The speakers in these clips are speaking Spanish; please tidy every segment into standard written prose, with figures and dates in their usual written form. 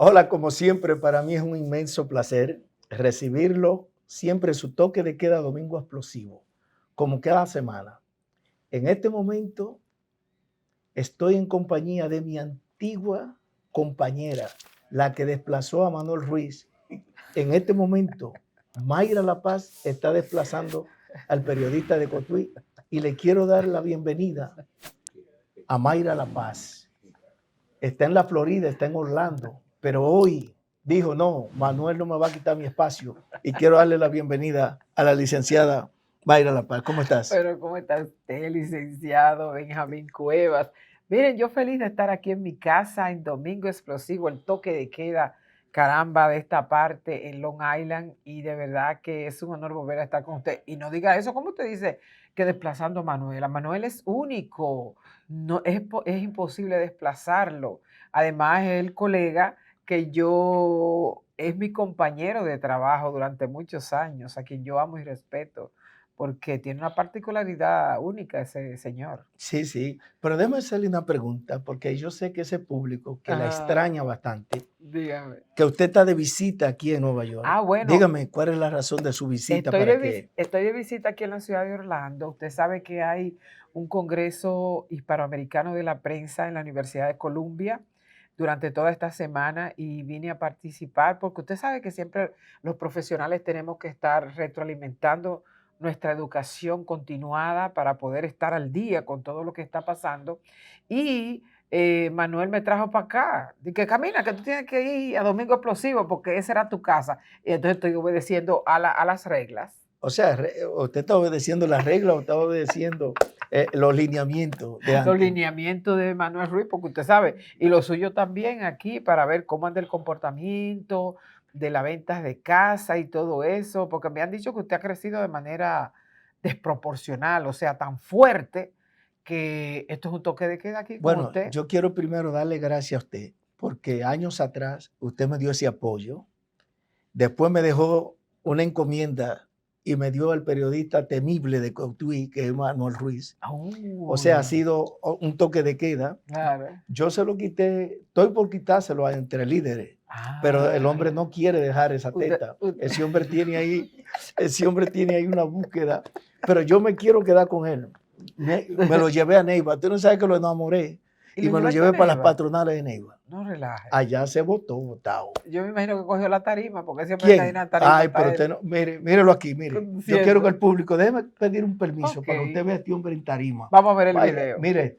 Hola, como siempre, para mí es un inmenso placer recibirlo siempre su toque de queda domingo explosivo, como cada semana. En este momento estoy en compañía de mi antigua compañera, la que desplazó a Manuel Ruiz. En este momento, Mayra La Paz está desplazando al periodista de Cotuí y le quiero dar la bienvenida a Mayra La Paz. Está en la Florida, está en Orlando, pero hoy dijo, no, Manuel no me va a quitar mi espacio y quiero darle la bienvenida a la licenciada Mayra La Paz. ¿Cómo estás? Pero ¿cómo está usted, licenciado Benjamín Cuevas? Miren, yo feliz de estar aquí en mi casa en Domingo Explosivo, el toque de queda, caramba, de esta parte en Long Island, y de verdad que es un honor volver a estar con usted. Y no diga eso, ¿cómo usted dice que desplazando a Manuel? A Manuel es único, no, es imposible desplazarlo. Además, es el colega es mi compañero de trabajo durante muchos años, a quien yo amo y respeto porque tiene una particularidad única ese señor. Sí, sí, pero déjame hacerle una pregunta, porque yo sé que ese público que la Ajá, extraña bastante, dígame. que usted está de visita aquí en Nueva York. Bueno, Dígame, ¿cuál es la razón de su visita para que... estoy de visita aquí en la ciudad de Orlando. Usted sabe que hay un congreso hispanoamericano de la prensa en la Universidad de Columbia durante toda esta semana y vine a participar porque usted sabe que siempre los profesionales tenemos que estar retroalimentando nuestra educación continuada para poder estar al día con todo lo que está pasando. Y Manuel me trajo para acá. Dije, camina, que tú tienes que ir a Domingo Explosivo porque esa era tu casa. Y entonces estoy obedeciendo a las reglas. O sea, usted está obedeciendo las reglas o está obedeciendo los lineamientos de Los antes. lineamientos de Manuel Ruiz, porque usted sabe, y lo suyo también aquí para ver cómo anda el comportamiento de las ventas de casa y todo eso, porque me han dicho que usted ha crecido de manera desproporcional, o sea, tan fuerte que esto es un toque de queda aquí con Bueno, usted. yo quiero primero darle gracias a usted, porque años atrás usted me dio ese apoyo. Después me dejó una encomienda y me dio al periodista temible de Cotuí, que es Manuel Ruiz. O sea, ha Uy, sido un toque de queda. claro. Yo se lo quité, estoy por quitárselo entre líderes, pero el Ah, hombre no quiere dejar esa teta. Ese hombre tiene ahí una búsqueda, pero yo me quiero quedar con él. Me lo llevé a Neiva. Tú no sabes que lo enamoré ¿Y y lo me lo llevaste a llevé para las Neiva? patronales de Neiva. No relaje. Allá se votó, votado. Yo me imagino que cogió la tarima, porque siempre está en ¿Quién? la tarima, Ay, pero está usted él no, mire, mírelo aquí, mire. Yo quiero que conduciendo. el público, déjeme pedir un permiso Ok, para que usted vea a este hombre en tarima. vamos a ver el Vaya, video. mire,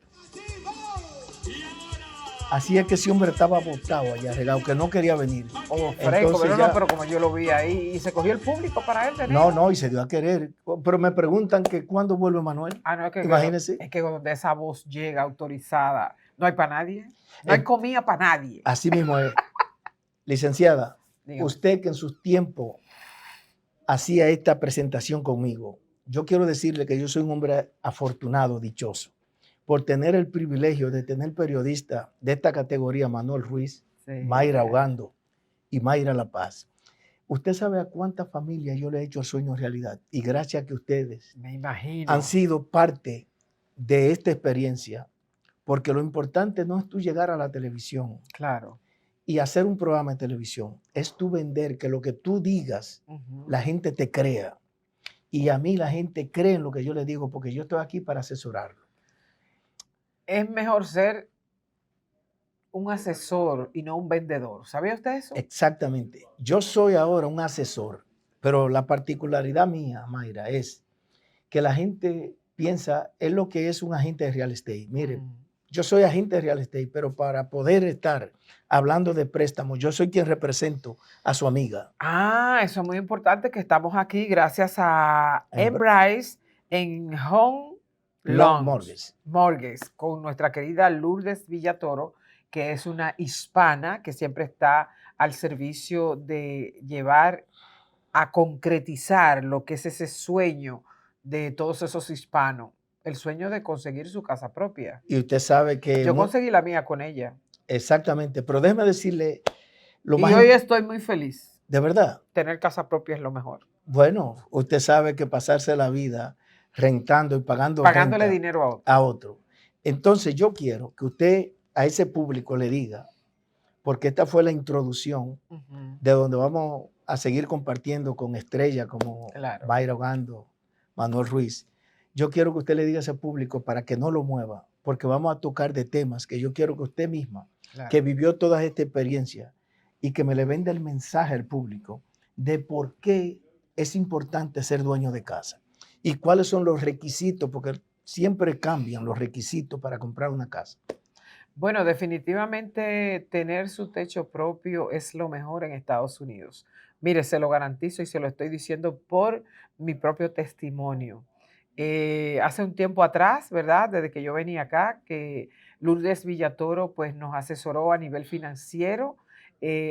así es que ese hombre estaba botado allá, regado, que no quería venir. Oh, fresco, Entonces pero no, ya, pero como yo lo vi ahí, y se cogió el público para él de no, Neiva. no, y se dio a querer. Pero me preguntan que cuándo vuelve Manuel. Ah, no, Imagínense. es que donde esa voz llega autorizada, no hay para nadie. No hay Eh, comida para nadie. Así mismo es. Licenciada, Dígame. usted que en sus tiempos hacía esta presentación conmigo, yo quiero decirle que yo soy un hombre afortunado, dichoso, por tener el privilegio de tener periodistas de esta categoría, Manuel Ruiz, Sí, Mayra Ogando y Mayra La Paz. Usted sabe a cuántas familias yo le he hecho el sueño realidad y gracias a que ustedes me han imagino. sido parte de esta experiencia, porque lo importante no es tú llegar a la televisión Claro. y hacer un programa de televisión, es tú vender que lo que tú digas, Ujú. la gente te crea. Y a mí la gente cree en lo que yo le digo porque yo estoy aquí para asesorarlo. Es mejor ser un asesor y no un vendedor. ¿Sabía usted eso? Exactamente. Yo soy ahora un asesor, pero la particularidad mía, Mayra, es que la gente piensa es lo que es un agente de real estate. Mire, Mm. yo soy agente de real estate, pero para poder estar hablando de préstamos, yo soy quien represento a su amiga. Ah, eso es muy importante que estamos aquí gracias a En Bryce en Home Long Loans Mortgage. Mortgage con nuestra querida Lourdes Villatoro, que es una hispana que siempre está al servicio de llevar a concretizar lo que es ese sueño de todos esos hispanos, el sueño de conseguir su casa propia. Y usted sabe que, Yo conseguí la mía con ella exactamente, pero déjeme decirle lo y más, hoy estoy muy feliz. de verdad, Tener casa propia es lo mejor. bueno, usted sabe que pasarse la vida rentando y pagando Pagándole renta dinero a otro. a otro. Entonces yo quiero que usted a ese público le diga porque esta fue la introducción Ujú, de donde vamos a seguir compartiendo con estrellas como claro. Mayra Ogando, Manuel Ruiz. Yo quiero que usted le diga a ese público para que no lo mueva, porque vamos a tocar de temas que yo quiero que usted misma, Claro. que vivió toda esta experiencia y que me le venda el mensaje al público de por qué es importante ser dueño de casa y cuáles son los requisitos, porque siempre cambian los requisitos para comprar una casa. Bueno, definitivamente tener su techo propio es lo mejor en Estados Unidos. Mire, se lo garantizo y se lo estoy diciendo por mi propio testimonio. Hace un tiempo atrás, ¿verdad? Desde que yo venía acá, que Lourdes Villatoro pues nos asesoró a nivel financiero.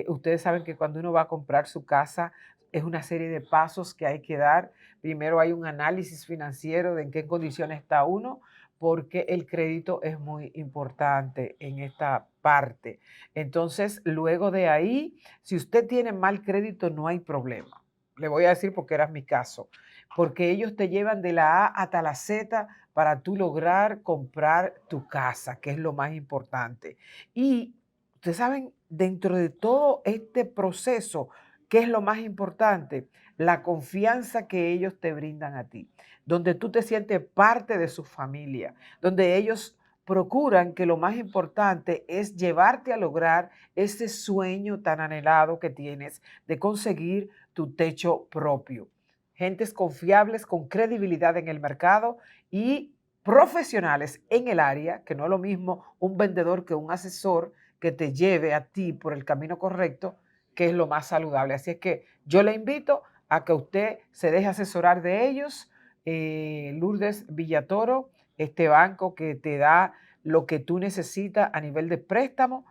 Ustedes saben que cuando uno va a comprar su casa es una serie de pasos que hay que dar. Primero hay un análisis financiero de en qué condiciones está uno, porque el crédito es muy importante en esta parte. Entonces, luego de ahí, si usted tiene mal crédito, no hay problema. Le voy a decir porque era mi caso, porque ellos te llevan de la A hasta la Z para tú lograr comprar tu casa, que es lo más importante. Y ustedes saben, dentro de todo este proceso, ¿qué es lo más importante? La confianza que ellos te brindan a ti, donde tú te sientes parte de su familia, donde ellos procuran que lo más importante es llevarte a lograr ese sueño tan anhelado que tienes de conseguir tu techo propio. Gentes confiables, con credibilidad en el mercado y profesionales en el área, que no es lo mismo un vendedor que un asesor que te lleve a ti por el camino correcto, que es lo más saludable. Así es que yo le invito a que usted se deje asesorar de ellos. Lourdes Villatoro, este banco que te da lo que tú necesitas a nivel de préstamo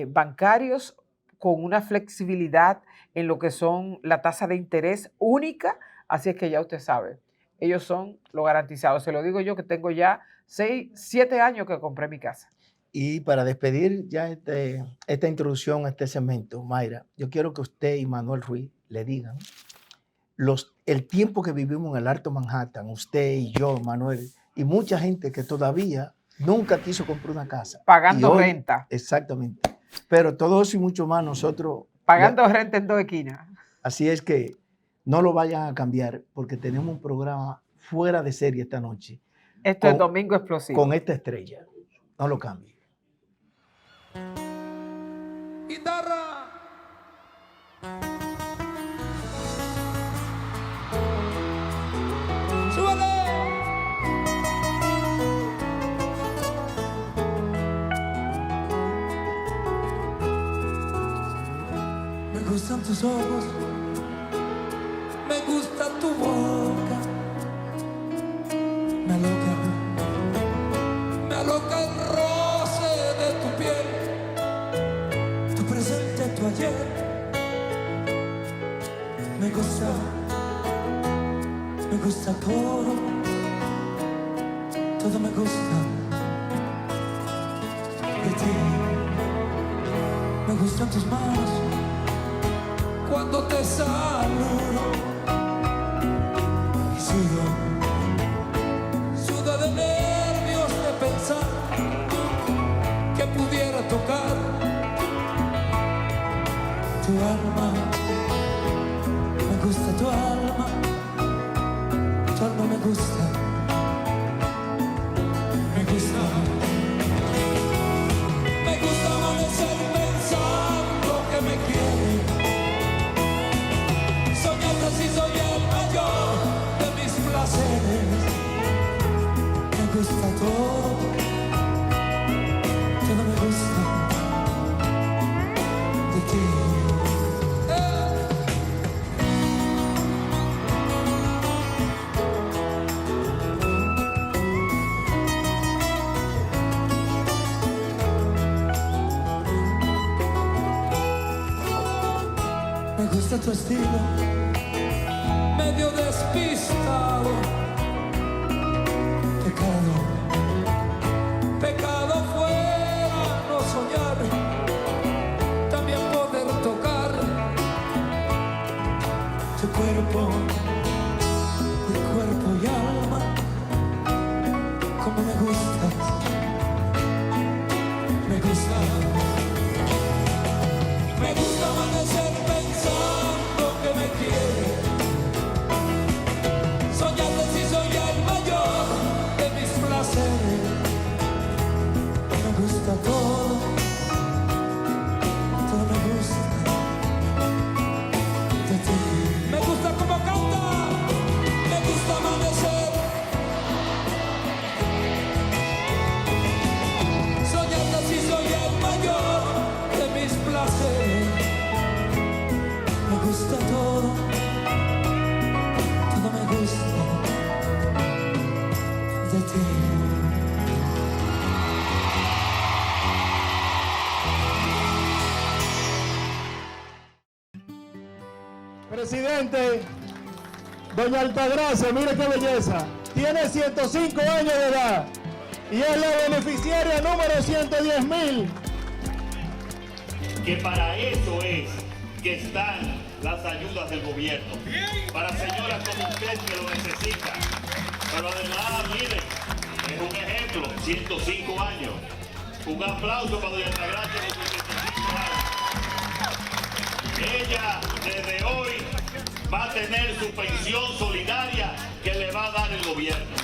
bancarios con una flexibilidad en lo que son la tasa de interés única, así es que ya usted sabe, ellos son lo garantizado. Se lo digo yo que tengo ya 6, 7 años que compré mi casa. Y para despedir ya esta introducción a este segmento, Mayra, yo quiero que usted y Manuel Ruiz le digan el tiempo que vivimos en el Alto Manhattan, usted y yo, Manuel, y mucha gente que todavía nunca quiso comprar una casa. Pagando hoy, renta. Exactamente. Pero todo eso y mucho más nosotros... Pagando renta en 2 esquinas. Así es que no lo vayan a cambiar porque tenemos un programa fuera de serie esta noche. Esto es Domingo Explosivo. Con esta estrella. No lo cambie. Guitarra. Súbele. Me gustan tus ojos, me gusta tu boca, me aloca el roce de tu piel, tu presente, tu ayer. Me gusta todo, todo me gusta de ti. Me gustan tus manos cuando te saludo y sudo de nervios de pensar que pudiera tocar tu alma. Me gusta tu alma me gusta, me gusta. Me gusta amanecer pensando que me quiere, soñando si soy el mayor de mis placeres. Me gusta todo, todo me gusta de ti. Me gusta tu estilo, medio despistado. Pecado fuera no soñar, también poder tocar tu cuerpo, mi cuerpo y alma, como me gustas, me gusta. gente. Doña Altagracia, mire qué belleza. Tiene 105 años de edad y es la beneficiaria número 110.000. Que para eso es que están las ayudas del gobierno. Para señoras como usted que lo necesitan. Pero además, miren, es un ejemplo, 105 años. Un aplauso para doña Altagracia de sus 105 años. Ella desde hoy va a tener su pensión solidaria que le va a dar el gobierno.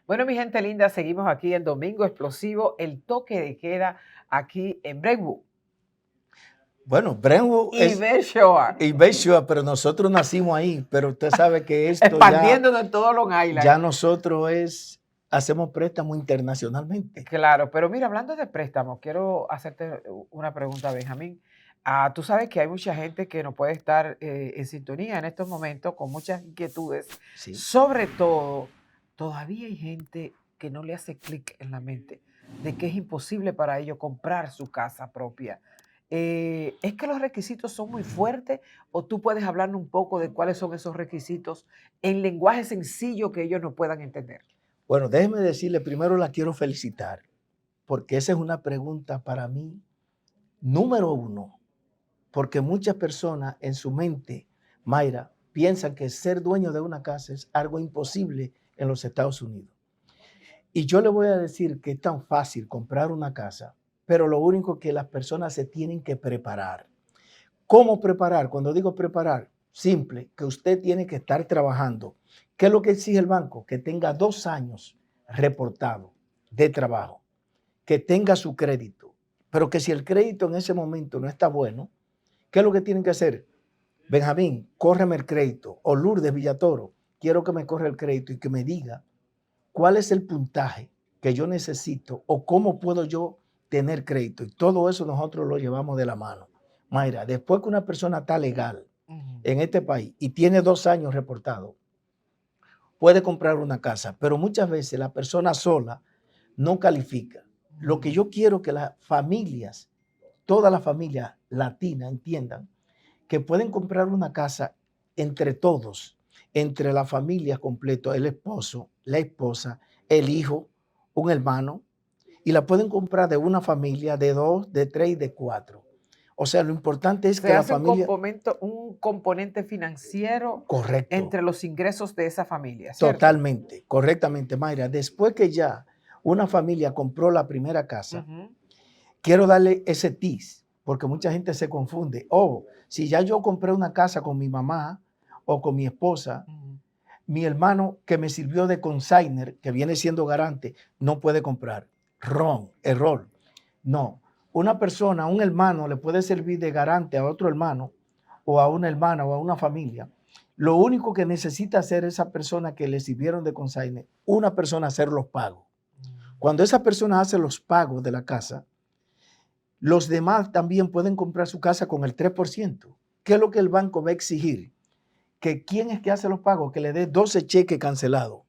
Bueno, mi gente linda, seguimos aquí el Domingo Explosivo, el toque de queda aquí en Brentwood. Bueno, Brentwood Y Bayshore. y Bayshore, pero nosotros nacimos ahí, pero usted sabe que esto Expandiéndonos en todo Long Island. ya nosotros hacemos préstamos internacionalmente. Claro, pero mira, hablando de préstamos, quiero hacerte una pregunta, Benjamín. Tú sabes que hay mucha gente que no puede estar en sintonía en estos momentos con muchas inquietudes. Sí. Sobre todo, todavía hay gente que no le hace clic en la mente de que es imposible para ellos comprar su casa propia. ¿Es que los requisitos son muy fuertes o tú puedes hablarnos un poco de cuáles son esos requisitos en lenguaje sencillo que ellos no puedan entender? Bueno, déjeme decirle, primero la quiero felicitar, porque esa es una pregunta para mí número uno, porque muchas personas en su mente, Mayra, piensan que ser dueño de una casa es algo imposible en los Estados Unidos. Y yo le voy a decir que es tan fácil comprar una casa, pero lo único que las personas se tienen que preparar. ¿Cómo preparar? Cuando digo preparar, simple, que usted tiene que estar trabajando. ¿Qué es lo que exige el banco? Que tenga 2 años reportado de trabajo, que tenga su crédito, pero que si el crédito en ese momento no está bueno, ¿qué es lo que tienen que hacer? Benjamín, córreme el crédito, o Lourdes Villatoro, quiero que me corra el crédito y que me diga cuál es el puntaje que yo necesito o cómo puedo yo tener crédito. Y todo eso nosotros lo llevamos de la mano. Mayra, después que una persona está legal en este país y tiene 2 años reportado, puede comprar una casa, pero muchas veces la persona sola no califica. Lo que yo quiero que las familias, todas las familias latinas entiendan que pueden comprar una casa entre todos, entre la familia completa, el esposo, la esposa, el hijo, un hermano, y la pueden comprar de una familia, de 2, de 3 y de 4. O sea, lo importante es que la familia... un componente financiero Correcto. entre los ingresos de esa familia, ¿cierto? Totalmente, correctamente, Mayra. Después que ya una familia compró la primera casa, quiero darle ese tips, porque mucha gente se confunde. Oh, si ya yo compré una casa con mi mamá o con mi esposa, mi hermano que me sirvió de consignor, que viene siendo garante, no puede comprar. Error. No. Una persona, un hermano, le puede servir de garante a otro hermano o a una hermana o a una familia. Lo único que necesita hacer esa persona que le sirvieron de consignor, una persona hacer los pagos. Cuando esa persona hace los pagos de la casa, los demás también pueden comprar su casa con el 3%. ¿Qué es lo que el banco va a exigir? Que quién es que hace los pagos, que le dé 12 cheques cancelados,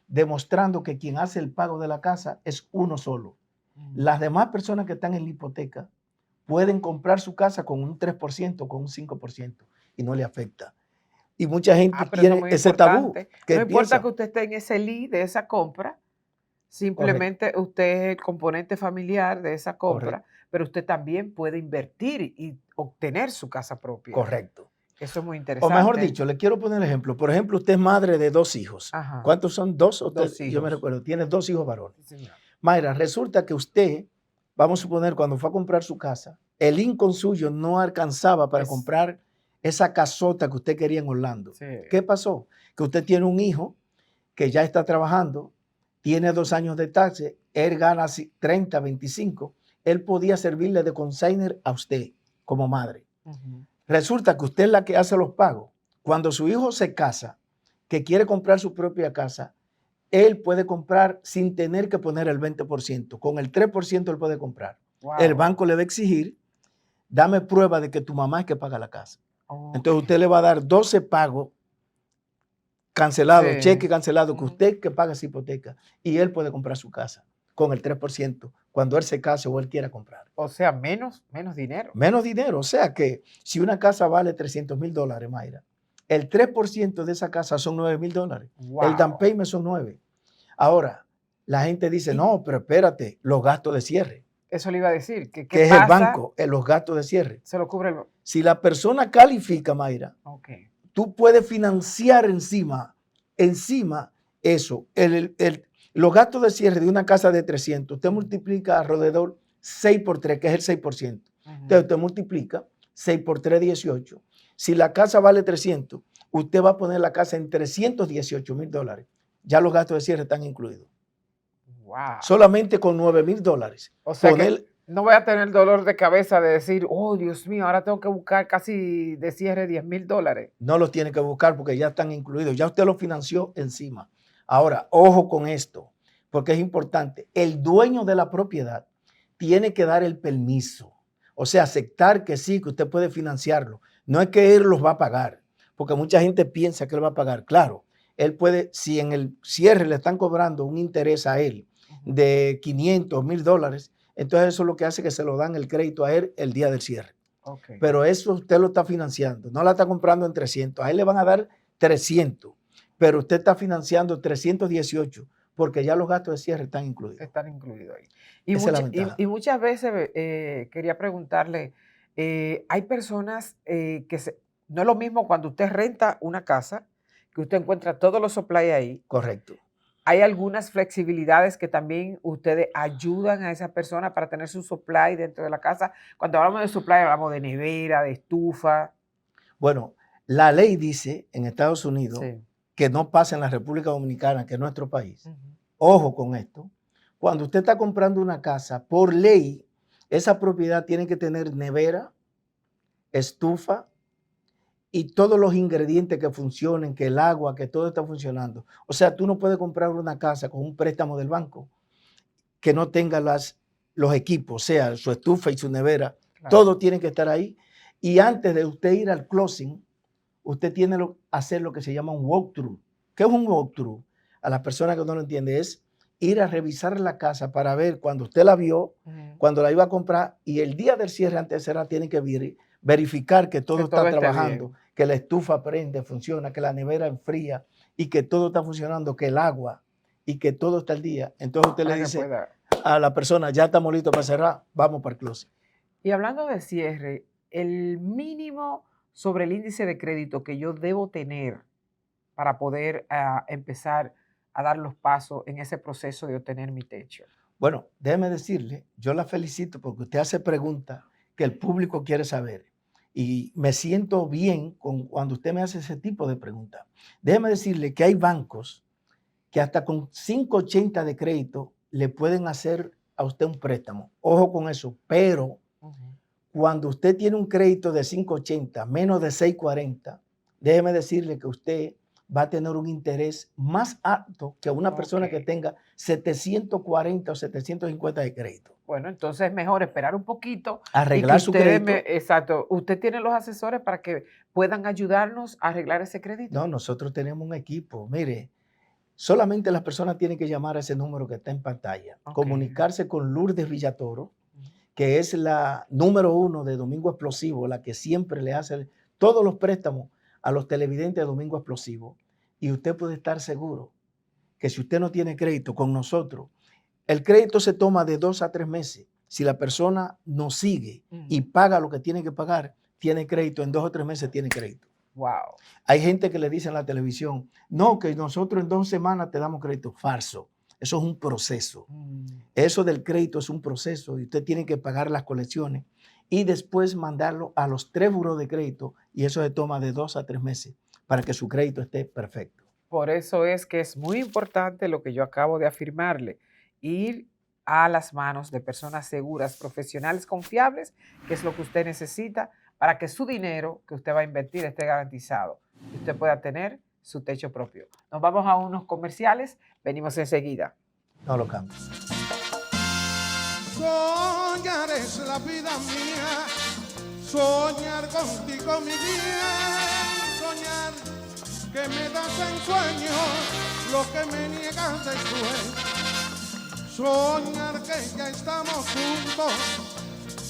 demostrando que quien hace el pago de la casa es uno solo. Las demás personas que están en la hipoteca pueden comprar su casa con un 3%, con un 5% y no le afecta. Y mucha gente tiene ese tabú. No importa que usted esté en ese lead de esa compra, simplemente usted es el componente familiar de esa compra, pero usted también puede invertir y obtener su casa propia. Correcto. Eso es muy interesante. O mejor dicho, le quiero poner el ejemplo. Por ejemplo, usted es madre de 2 hijos. Ajá. ¿Cuántos son? 2 o 3? 2 hijos. Yo me recuerdo. Tiene 2 hijos varones. Sí, señor. Mayra, resulta que usted, vamos a suponer, cuando fue a comprar su casa, el income suyo no alcanzaba para comprar esa casota que usted quería en Orlando. Sí. ¿Qué pasó? Que usted tiene un hijo que ya está trabajando, tiene 2 años de taxes, él gana 30, 25, él podía servirle de consignor a usted como madre. Resulta que usted es la que hace los pagos. Cuando su hijo se casa, que quiere comprar su propia casa, él puede comprar sin tener que poner el 20%. Con el 3% él puede comprar. Wow. El banco le va a exigir, dame prueba de que tu mamá es que paga la casa. Oh, Entonces usted le va a dar 12 pagos cancelado, Sí. cheque cancelado, que Ujú. usted que paga esa hipoteca y él puede comprar su casa con el 3% cuando él se case o él quiera comprar. O sea, menos dinero. Menos dinero, o sea que si una casa vale $300,000, Mayra, el 3% de esa casa son $9,000. El down Wow. payment son 9. Ahora, la gente dice, Y- no, pero espérate, los gastos de cierre, Eso le iba a decir. ¿Qué que es pasa? el banco, los gastos de cierre. Se lo cubre el... Si la persona califica, Mayra, Ok. tú puedes financiar encima eso. Los gastos de cierre de una casa de 300, usted multiplica alrededor 6 por 3, que es el 6%. Ujú. Entonces usted multiplica 6 por 3, 18. Si la casa vale 300, usted va a poner la casa en $318,000. Ya los gastos de cierre están incluidos. Wow. Solamente con $9,000. O sea Poner- que no voy a tener dolor de cabeza de decir, oh, Dios mío, ahora tengo que buscar casi de cierre $10,000. No los tiene que buscar porque ya están incluidos. Ya usted los financió encima. Ahora, ojo con esto, porque es importante. El dueño de la propiedad tiene que dar el permiso. O sea, aceptar que sí, que usted puede financiarlo. No es que él los va a pagar, porque mucha gente piensa que él va a pagar. Claro, él puede, si en el cierre le están cobrando un interés a él de $500, $1,000, entonces eso es lo que hace que se lo dan el crédito a él el día del cierre. Okay. Pero eso usted lo está financiando, no la está comprando en 300. A él le van a dar 300, pero usted está financiando 318 porque ya los gastos de cierre están incluidos. Están incluidos ahí. Y, Esa es la ventaja. y muchas veces quería preguntarle, hay personas no es lo mismo cuando usted renta una casa, que usted encuentra todos los supply ahí. Correcto. Hay algunas flexibilidades que también ustedes ayudan a esa persona para tener su supply dentro de la casa. Cuando hablamos de supply, hablamos de nevera, de estufa. Bueno, la ley dice en Estados Unidos Sí. que no pasa en la República Dominicana, que es nuestro país. Ujú. Ojo con esto. Cuando usted está comprando una casa, por ley, esa propiedad tiene que tener nevera, estufa y todos los ingredientes que funcionen, que el agua, que todo está funcionando. O sea, tú no puedes comprar una casa con un préstamo del banco que no tenga los equipos, o sea, su estufa y su nevera. Claro. Todo tiene que estar ahí. Y antes de usted ir al closing, usted tiene que hacer lo que se llama un walkthrough. ¿Qué es un walkthrough? A las personas que no lo entienden, es ir a revisar la casa para ver cuando usted la vio, Ujú. cuando la iba a comprar, y el día del cierre antes de cerrar tiene que verificar que todo Que está todo esté trabajando, bien. que la estufa prende, funciona, que la nevera enfría y que todo está funcionando, que el agua y que todo está al día. Entonces usted le Para que dice pueda- a la persona, ya estamos listos para cerrar, vamos para el closing. Y hablando de cierre, el mínimo sobre el índice de crédito que yo debo tener para poder empezar a dar los pasos en ese proceso de obtener mi techo. Bueno, déjeme decirle, yo la felicito porque usted hace preguntas que el público quiere saber. Y me siento bien cuando usted me hace ese tipo de preguntas. Déjeme decirle que hay bancos que hasta con 580 de crédito le pueden hacer a usted un préstamo. Ojo con eso, pero cuando usted tiene un crédito de 580, menos de 640, déjeme decirle que usted va a tener un interés más alto que una persona que Ok. tenga 740 o 750 de crédito. Bueno, entonces es mejor esperar un poquito. Arreglar y que su ustedes crédito. exacto. ¿Usted tiene los asesores para que puedan ayudarnos a arreglar ese crédito? No, nosotros tenemos un equipo. Mire, solamente las personas tienen que llamar a ese número que está en pantalla, Ok. comunicarse con Lourdes Villatoro, que es la número 1 de Domingo Explosivo, la que siempre le hace todos los préstamos a los televidentes de Domingo Explosivo. Y usted puede estar seguro que si usted no tiene crédito con nosotros, el crédito se toma de 2 a 3 meses. Si la persona nos sigue y paga lo que tiene que pagar, tiene crédito. En 2 o 3 meses tiene crédito. Wow. Hay gente que le dice en la televisión, no, que nosotros en 2 semanas te damos crédito. Falso. Eso es un proceso. Eso del crédito es un proceso y usted tiene que pagar las colecciones y después mandarlo a los 3 buros de crédito y eso se toma de 2 a 3 meses para que su crédito esté perfecto. Por eso es que es muy importante lo que yo acabo de afirmarle, ir a las manos de personas seguras, profesionales confiables, que es lo que usted necesita para que su dinero que usted va a invertir esté garantizado y usted pueda tener su techo propio. Nos vamos a unos comerciales, venimos enseguida. No lo cambies. Soñar es la vida mía, soñar contigo mi vida, soñar que me das en sueños, lo que me niegas después. Soñar que ya estamos juntos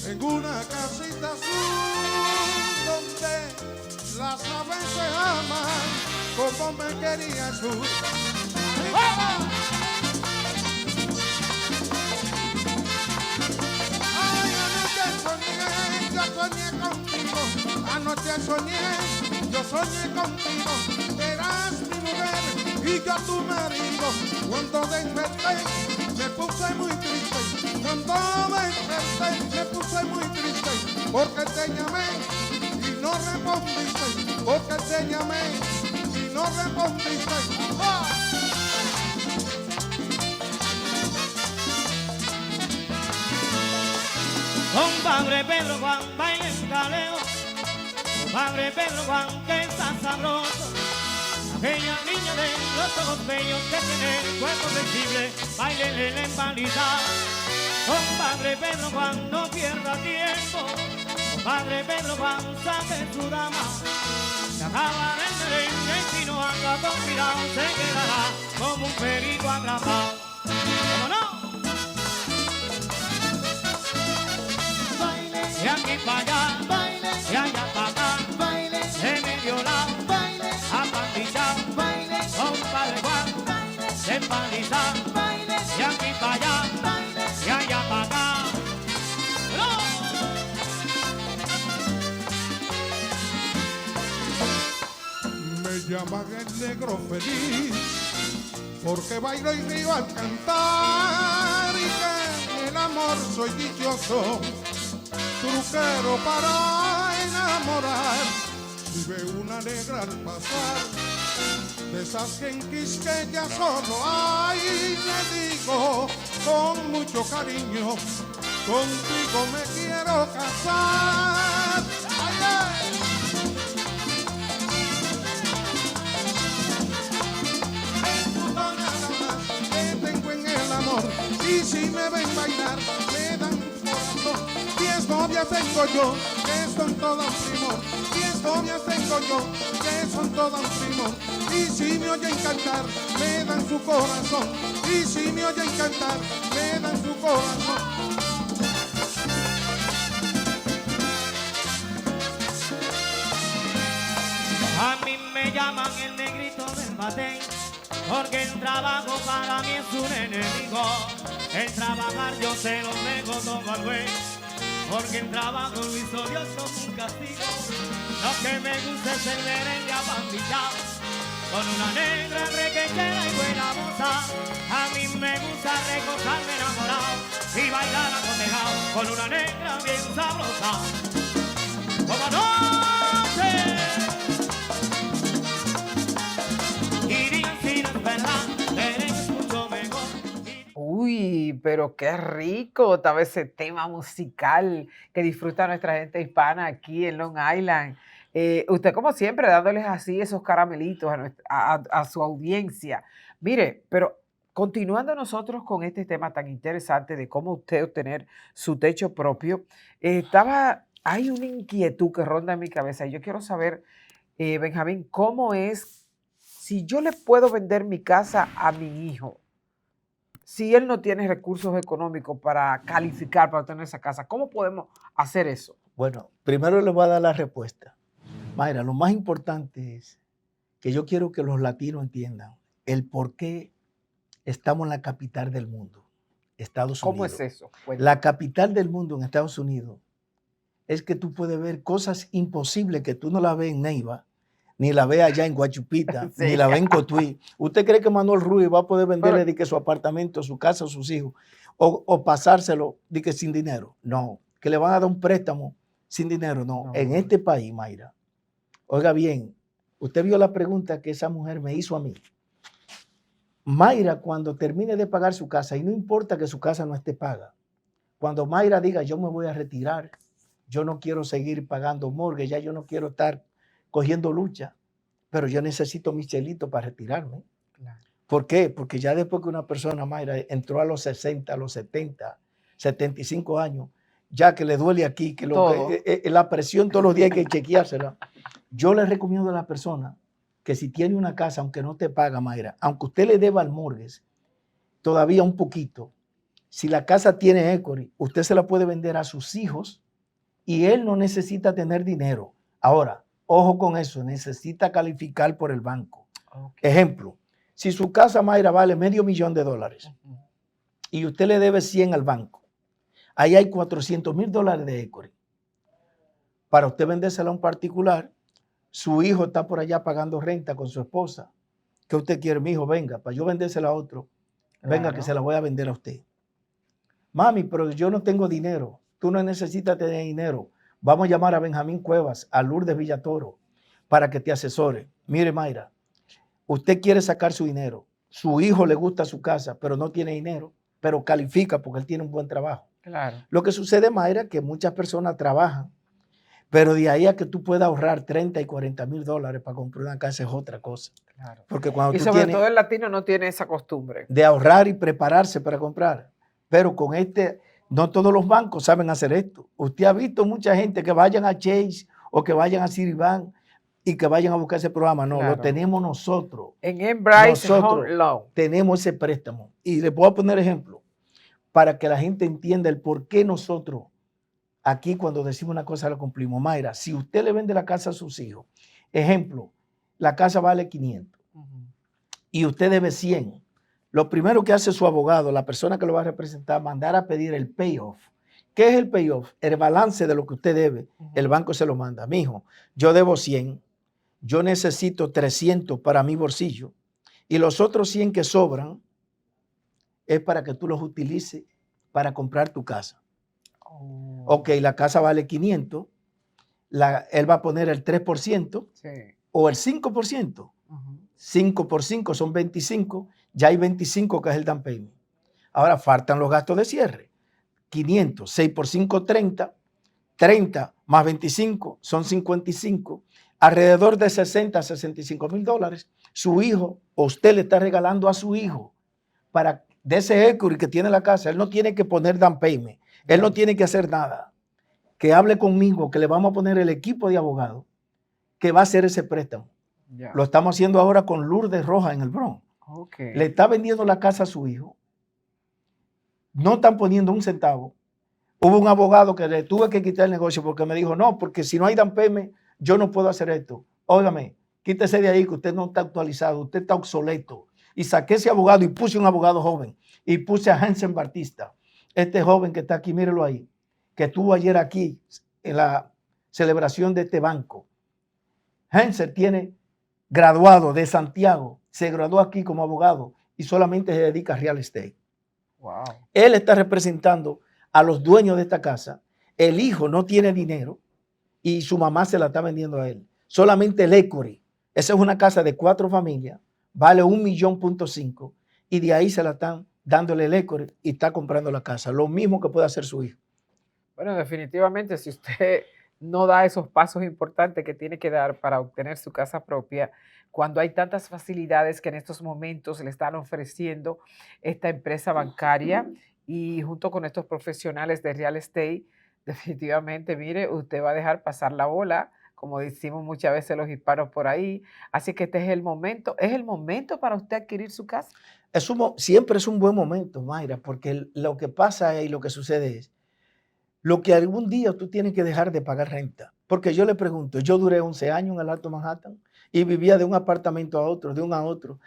en una casita azul donde las aves se aman como me querías tú. Ay, anoche soñé contigo, anoche soñé, yo soñé contigo, eras mi mujer y yo tu marido. Cuando desperté me puse muy triste, cuando desperté me puse muy triste, porque te llamé y no respondiste, porque te llamé y no respondiste. ¡Ah! Compadre Pedro Juan, baila en caleo. Compadre Pedro Juan, que está sabroso. Aquella niña de los ojos bellos que tiene el cuerpo sensible, bailele la empalizada. Compadre Pedro Juan, no pierda tiempo. Compadre Pedro Juan, saque su dama. Se acaba el merengue y si no anda con cuidado se quedará como un perico atrapado. ¿Cómo no? De aquí para allá, baile, de allá para acá, baile, de medio lado, baile, apandillado, baile, compadre Juan, baile, de empalizado, baile, de aquí para allá, baile, de allá para acá. ¡No! Me llaman el negro feliz porque bailo y río al cantar y que en el amor soy dichoso. Truquero para enamorar, si ve una negra al pasar, de esas que en Quisqueya solo hay, le digo con mucho cariño, contigo me quiero casar. ¡Ay, ay! En tu nada más que tengo en el amor, y si me ven bailar, me dan corazón. 10 novias tengo yo, que son todas primor. 10 novias tengo yo, que son todas primor. Y si me oyen cantar, me dan su corazón. Y si me oyen cantar, me dan su corazón. A mí me llaman el negrito del batén, porque el trabajo para mí es un enemigo. El trabajar yo se lo dejo todo al güey, porque el trabajo lo hizo Dios como un castigo. Lo que me gusta es el merengue abandillado, con una negra requechera y buena moza. A mí me gusta recogerme enamorado y bailar acotejado con una negra bien sabrosa. ¡Como noche! Irían si no es verdad, eres mucho mejor. Uy, pero qué rico estaba ese tema musical que disfruta nuestra gente hispana aquí en Long Island. Usted, como siempre, dándoles así esos caramelitos a su audiencia. Mire, pero continuando nosotros con este tema tan interesante de cómo usted obtener su techo propio, hay una inquietud que ronda en mi cabeza y yo quiero saber, Benjamín, cómo es, si yo le puedo vender mi casa a mi hijo, si él no tiene recursos económicos para calificar para tener esa casa, ¿cómo podemos hacer eso? Bueno, primero le voy a dar la respuesta. Mayra, lo más importante es que yo quiero que los latinos entiendan el por qué estamos en la capital del mundo, Estados Unidos. ¿Cómo es eso? Cuéntame. La capital del mundo en Estados Unidos es que tú puedes ver cosas imposibles que tú no las ves en Neiva, ni la ves allá en Guachupita, Sí. ni la ves en Cotuí. ¿Usted cree que Manuel Ruiz va a poder venderle de que su apartamento, su casa, sus hijos, o pasárselo de que sin dinero? No. ¿Que le van a dar un préstamo sin dinero? No. No. En este país, Mayra, oiga bien, usted vio la pregunta que esa mujer me hizo a mí. Mayra, cuando termine de pagar su casa, y no importa que su casa no esté paga, cuando Mayra diga, yo me voy a retirar, yo no quiero seguir pagando morgue, ya yo no quiero estar cogiendo lucha, pero yo necesito mi chelito para retirarme. Claro. ¿Por qué? Porque ya después que una persona, Mayra, entró a los 60, a los 70, 75 años, ya que le duele aquí, que, Todo. la presión todos los días hay que chequeársela. Yo le recomiendo a la persona que si tiene una casa, aunque no te paga, Mayra, aunque usted le deba al mortgage todavía un poquito, si la casa tiene equity, usted se la puede vender a sus hijos y él no necesita tener dinero. Ahora, ojo con eso, necesita calificar por el banco. Okay. Ejemplo, si su casa, Mayra, vale $500,000 y usted le debe 100 al banco, ahí hay $400,000 de equity. Para usted vendérsela a un particular, su hijo está por allá pagando renta con su esposa. ¿Qué usted quiere? Mi hijo, venga, para yo vendérsela a otro, venga Claro. que se la voy a vender a usted. Mami, pero yo no tengo dinero. Tú no necesitas tener dinero. Vamos a llamar a Benjamín Cuevas, a Lourdes Villatoro, para que te asesore. Mire, Mayra, usted quiere sacar su dinero. Su hijo le gusta su casa, pero no tiene dinero, pero califica porque él tiene un buen trabajo. Claro. Lo que sucede, Mayra, es que muchas personas trabajan, pero de ahí a que tú puedas ahorrar 30 y 40 mil dólares para comprar una casa es otra cosa. Claro. Porque cuando Y tú sobre tienes todo el latino no tiene esa costumbre. de ahorrar y prepararse para comprar, pero con no todos los bancos saben hacer esto. Usted ha visto mucha gente que vayan a Chase o que vayan a Citibank y que vayan a buscar ese programa. No, Claro. lo tenemos nosotros. En Embrace Nosotros Home Loan. tenemos ese préstamo. Y les voy a poner ejemplo para que la gente entienda el por qué nosotros aquí cuando decimos una cosa la cumplimos. Mayra, si usted le vende la casa a sus hijos, ejemplo, la casa vale 500 y usted debe 100. Lo primero que hace su abogado, la persona que lo va a representar, mandar a pedir el payoff. ¿Qué es el payoff? El balance de lo que usted debe. El banco se lo manda. Mijo, yo debo 100, yo necesito 300 para mi bolsillo y los otros 100 que sobran es para que tú los utilices para comprar tu casa. Oh. Ok, la casa vale 500, él va a poner el 3% Sí. o el 5%. 5 por 5 son 25, ya hay 25 que es el down payment. Ahora faltan los gastos de cierre. 500, 6 por 5, 30, 30 más 25 son 55, alrededor de 60 a 65 mil dólares. Su hijo, o usted le está regalando a su hijo para de ese equity que tiene la casa. Él no tiene que poner down payment, él no tiene que hacer nada. Que hable conmigo, que le vamos a poner el equipo de abogados que va a hacer ese préstamo. Ya. Lo estamos haciendo ahora con Lourdes Rojas en el Bronx. Okay. Le está vendiendo la casa a su hijo. No están poniendo un centavo. Hubo un abogado que le tuve que quitar el negocio porque me dijo, no, porque si no hay down payment, yo no puedo hacer esto. Óigame, quítese de ahí que usted no está actualizado, usted está obsoleto. Y saqué ese abogado y puse un abogado joven. Y puse a Hansen Batista. Este joven que está aquí, mírelo ahí, que estuvo ayer aquí en la celebración de este banco. Hansen tiene graduado de Santiago, se graduó aquí como abogado y solamente se dedica a real estate. Wow. Él está representando a los dueños de esta casa. El hijo no tiene dinero y su mamá se la está vendiendo a él. Solamente el equity. Esa es una casa de 4 familias, vale $1.5 millones y de ahí se la están dándole el equity y está comprando la casa. Lo mismo que puede hacer su hijo. Bueno, definitivamente, si usted no da esos pasos importantes que tiene que dar para obtener su casa propia, cuando hay tantas facilidades que en estos momentos le están ofreciendo esta empresa bancaria y junto con estos profesionales de real estate, definitivamente, mire, usted va a dejar pasar la bola, como decimos muchas veces los hispanos por ahí. Así que este es el momento para usted adquirir su casa. Siempre es un buen momento, Mayra, porque lo que pasa y lo que sucede es lo que algún día tú tienes que dejar de pagar renta. Porque yo le pregunto, yo duré 11 años en el Alto Manhattan y vivía de un apartamento a otro, de uno a otro.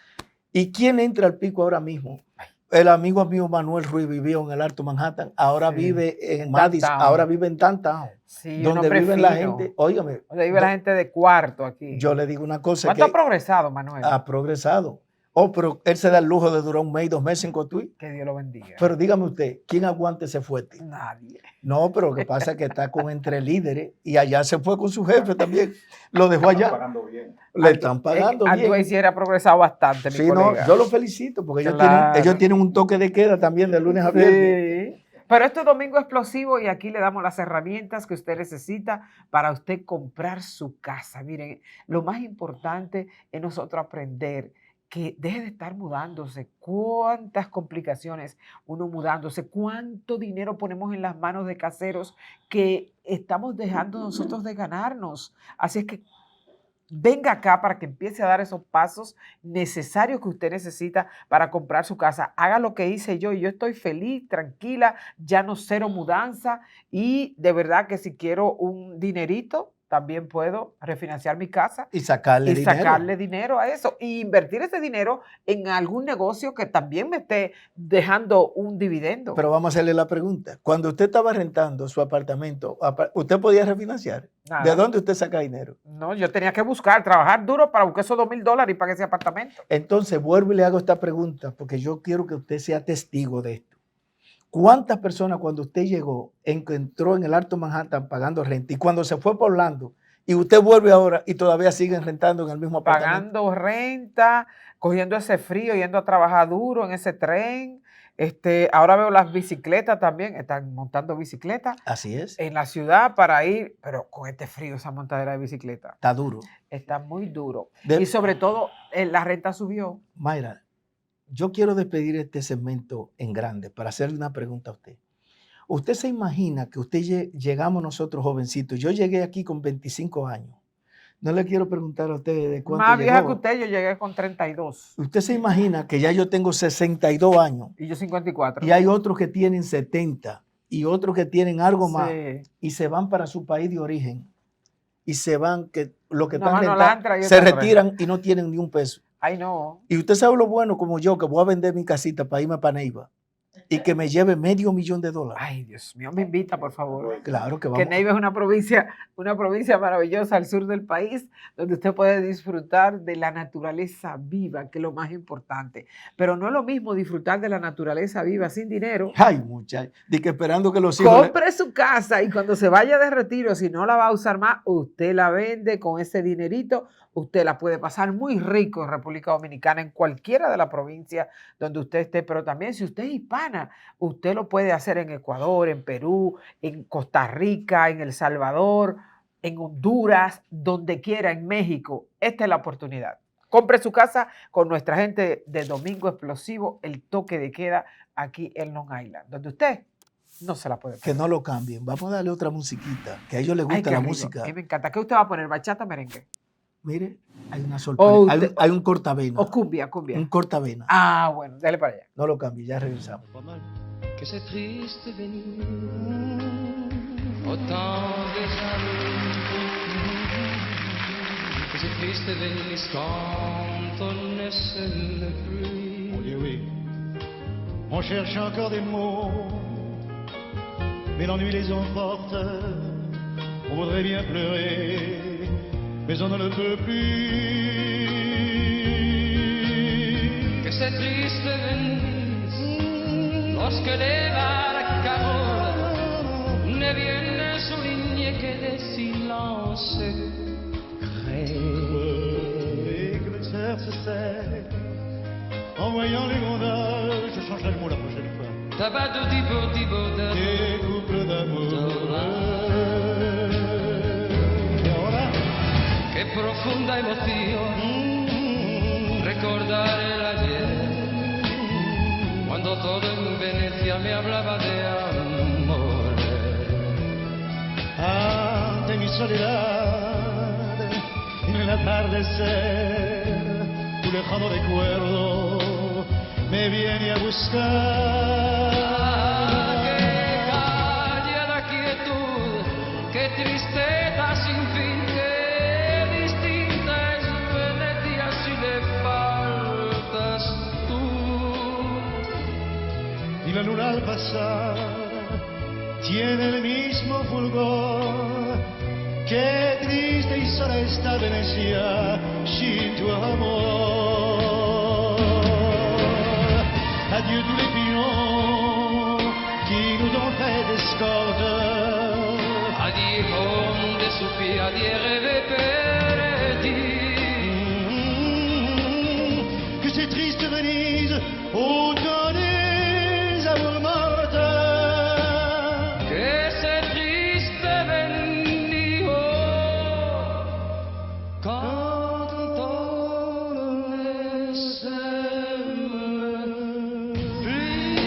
¿Y quién entra al Pico ahora mismo? El amigo mío Manuel Ruiz vivió en el Alto Manhattan, ahora Sí. vive en Madison, Downtown. ahora vive en Downtown, Sí, un donde hombre vive la fino. gente. Óigame, Donde vive la gente de cuarto aquí. yo le digo una cosa ¿Cuánto que ha progresado, Manuel? ha progresado. Oh, pero él se da el lujo de durar 1 mes, 2 meses en Cotuí. Que Dios lo bendiga. Pero dígame usted, ¿quién aguanta ese fuerte? Nadie. No, pero lo que pasa es que está con entre líderes y allá se fue con su jefe también. Lo dejó allá. Le están pagando bien. Anduey sí ha progresado bastante, mi Sí, no, colega. yo lo felicito porque Claro. ellos tienen un toque de queda también de lunes a viernes. Sí. Pero este domingo explosivo y aquí le damos las herramientas que usted necesita para usted comprar su casa. Miren, lo más importante es nosotros aprender que deje de estar mudándose. Cuántas complicaciones uno mudándose, cuánto dinero ponemos en las manos de caseros que estamos dejando nosotros de ganarnos. Así es que venga acá para que empiece a dar esos pasos necesarios que usted necesita para comprar su casa. Haga lo que hice yo y yo estoy feliz, tranquila, ya no cero mudanza y de verdad que si quiero un dinerito, también puedo refinanciar mi casa Y sacarle dinero. sacarle dinero a eso y invertir ese dinero en algún negocio que también me esté dejando un dividendo. Pero vamos a hacerle la pregunta. Cuando usted estaba rentando su apartamento, ¿usted podía refinanciar? Nada. ¿De dónde usted saca dinero? No, yo tenía que trabajar duro para buscar esos $2,000 y pagar ese apartamento. Entonces, vuelvo y le hago esta pregunta porque yo quiero que usted sea testigo de esto. ¿Cuántas personas cuando usted llegó entró en el Alto Manhattan pagando renta y cuando se fue por Orlando y usted vuelve ahora y todavía siguen rentando en el mismo apartamento? Pagando renta, cogiendo ese frío, yendo a trabajar duro en ese tren. Ahora veo las bicicletas también, están montando bicicletas Así es. en la ciudad para ir, pero con este frío esa montadera de bicicleta Está duro. está muy duro. De- Y sobre todo la renta subió. Mayra, yo quiero despedir este segmento en grande para hacerle una pregunta a usted. ¿Usted se imagina que llegamos nosotros jovencitos? Yo llegué aquí con 25 años. No le quiero preguntar a usted de cuánto Más vieja llegó. que usted, yo llegué con 32 Usted se imagina que ya yo tengo 62 años y yo 54. y hay otros que tienen 70 y otros que tienen algo más Sí. y se van para su país de origen y se van, que lo que Una están mano rentando, adelante y se otra atrás. retiran y no tienen ni un peso. Ay, no. Y usted sabe lo bueno como yo, que voy a vender mi casita para irme para Neiva y que me lleve $500,000. Ay, Dios mío, me invita, por favor. Claro que Que vamos. Neiva es una provincia maravillosa al sur del país, donde usted puede disfrutar de la naturaleza viva, que es lo más importante. Pero no es lo mismo disfrutar de la naturaleza viva sin dinero. Ay, muchachos, de que esperando que los hijos... Compre su casa y cuando se vaya de retiro, si no la va a usar más, usted la vende con ese dinerito. Usted la puede pasar muy rico en República Dominicana, en cualquiera de las provincias donde usted esté, pero también si usted es hispana, usted lo puede hacer en Ecuador, en Perú, en Costa Rica, en El Salvador, en Honduras, donde quiera, en México. Esta es la oportunidad. Compre su casa con nuestra gente de Domingo Explosivo, el toque de queda aquí en Long Island, donde usted no se la puede Que perder. no lo cambien. Vamos a darle otra musiquita, que a ellos les Ay, gusta qué la rico. música. A mí me encanta. ¿Qué usted va a poner? ¿Bachata o merengue? Mire, hay una sorpresa. O Hay, usted- hay un cortavena. O cumbia, cumbia. Un cortavena. Ah, bueno, dale para allá. No lo cambie, ya regresamos. Pas mal que c'est triste venir autant des amis que c'est triste venir quand on ne s'aime plus. Mon Dieu, oui. On cherche encore des mots, mais l'ennui les emporte. On voudrait bien pleurer, mais on ne le peut plus. Que c'est triste venir lorsque les barcaroles ne viennent souligner que des silences creux. Et que le cerf se serre, en voyant les gondoles, je changerai le mot la prochaine fois. Tabadou-di-bo-di-bo-da. Des couples d'amour. Y ahora, Qué profunda emoción recordar el ayer, cuando todo en Venecia me hablaba de amor. ante mi soledad, en el atardecer, tu lejano recuerdo me viene a buscar. Qué callada quietud, qué tristeza sin fin, qué distinta es Venecia si le faltas tú. Y la luna al pasar tiene el mismo fulgor. Qué triste y sola está Venecia sin tu amor. Adieu tous les pions qui nous ont fait d'escorte. Adieu monde de soupir, adieu rêve perdu. Que c'est triste Venise, autant des amours mortes. Que c'est triste venir quand on ne s'aime plus.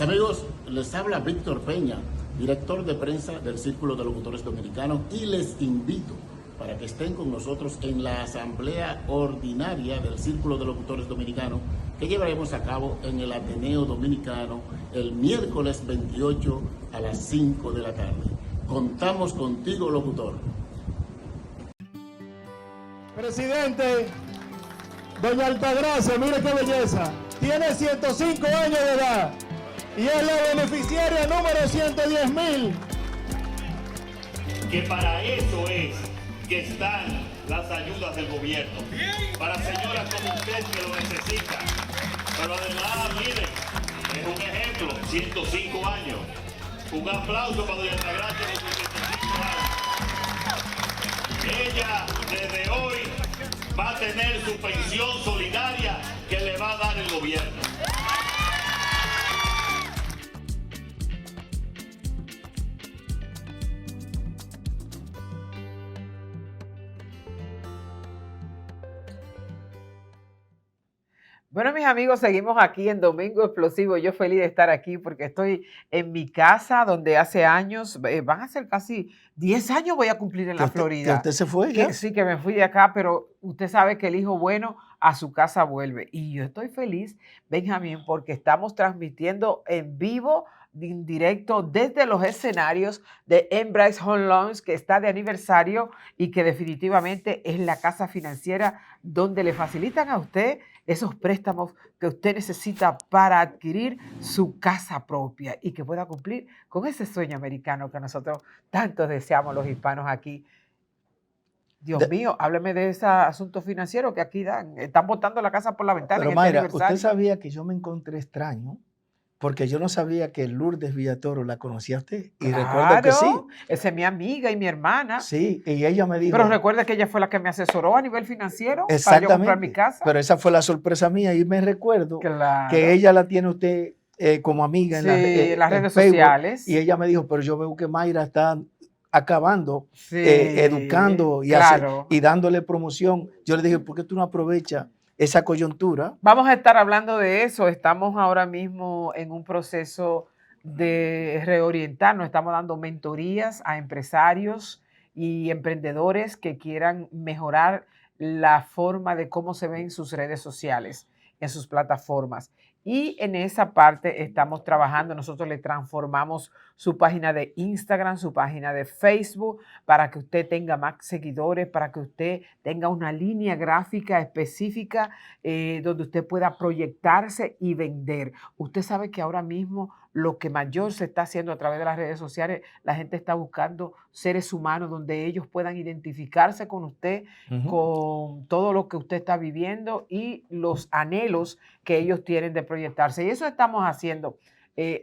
amigos, les habla Víctor Peña, director de prensa del Círculo de Locutores Dominicanos, y les invito para que estén con nosotros en la asamblea ordinaria del Círculo de Locutores Dominicanos que llevaremos a cabo en el Ateneo Dominicano el miércoles 28 a las 5 de la tarde. Contamos contigo, locutor. Presidente, doña Altagracia, mire qué belleza, tiene 105 años de edad y es la beneficiaria número 110.000. Que para eso es que están las ayudas del gobierno. Para señoras como usted que lo necesita. Pero además, miren, es un ejemplo, 105 años. Un aplauso para doña Altagracia de sus 105 años. Ella desde hoy va a tener su pensión solidaria que le va a dar el gobierno. Bueno, mis amigos, seguimos aquí en Domingo Explosivo. Yo feliz de estar aquí porque estoy en mi casa donde hace años, van a ser casi 10 años voy a cumplir en la Florida. ¿Que usted se fue ya? Sí, que me fui de acá, pero usted sabe que el hijo bueno a su casa vuelve. Y yo estoy feliz, Benjamín, porque estamos transmitiendo en vivo, en directo, desde los escenarios de Embrace Home Loans, que está de aniversario y que definitivamente es la casa financiera donde le facilitan a usted esos préstamos que usted necesita para adquirir su casa propia y que pueda cumplir con ese sueño americano que nosotros tanto deseamos los hispanos aquí. Dios mío, hábleme de ese asunto financiero que aquí dan. Están botando la casa por la ventana. Pero en Mayra, este usted sabía que yo me encontré extraño porque yo no sabía que Lourdes Villatoro la conocía a usted. Y recuerdo que sí. Esa es mi amiga y mi hermana. Sí, y ella me dijo. Pero recuerda que ella fue la que me asesoró a nivel financiero para yo Exactamente, comprar mi casa. pero esa fue la sorpresa mía y me recuerdo Claro. que ella la tiene usted como amiga en, Sí, las redes Facebook, sociales. y ella me dijo, pero yo veo que Mayra está acabando, Sí, educando y, claro. y dándole promoción. Yo le dije, ¿por qué tú no aprovechas esa coyuntura? Vamos a estar hablando de eso. Estamos ahora mismo en un proceso de reorientarnos. Estamos dando mentorías a empresarios y emprendedores que quieran mejorar la forma de cómo se ven sus redes sociales, en sus plataformas. Y en esa parte estamos trabajando. Nosotros le transformamos su página de Instagram, su página de Facebook, para que usted tenga más seguidores, para que usted tenga una línea gráfica específica donde usted pueda proyectarse y vender. Usted sabe que ahora mismo lo que mayor se está haciendo a través de las redes sociales, la gente está buscando seres humanos donde ellos puedan identificarse con usted, con todo lo que usted está viviendo y los anhelos que ellos tienen de proyectarse. Y eso estamos haciendo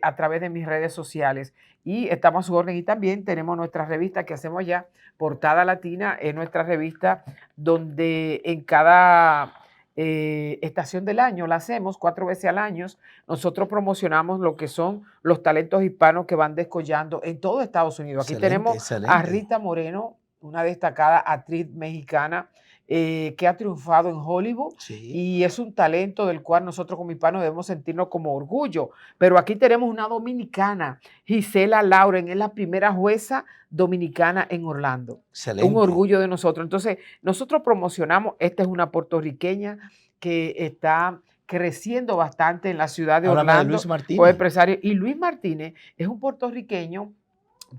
a través de mis redes sociales. Y estamos a su orden. Y también tenemos nuestra revista que hacemos ya, Portada Latina, es nuestra revista donde en cada estación del año, la hacemos 4 veces al año, nosotros promocionamos lo que son los talentos hispanos que van descollando en todo Estados Unidos. Aquí tenemos a Rita Moreno, una destacada actriz mexicana que ha triunfado en Hollywood, y es un talento del cual nosotros como hispanos debemos sentirnos como orgullo. Pero aquí tenemos una dominicana, Gisela Lauren, es la primera jueza dominicana en Orlando. Un orgullo de nosotros. Entonces, nosotros promocionamos, esta es una puertorriqueña que está creciendo bastante en la ciudad de Orlando. De Luis Martínez. Empresario. Y Luis Martínez es un puertorriqueño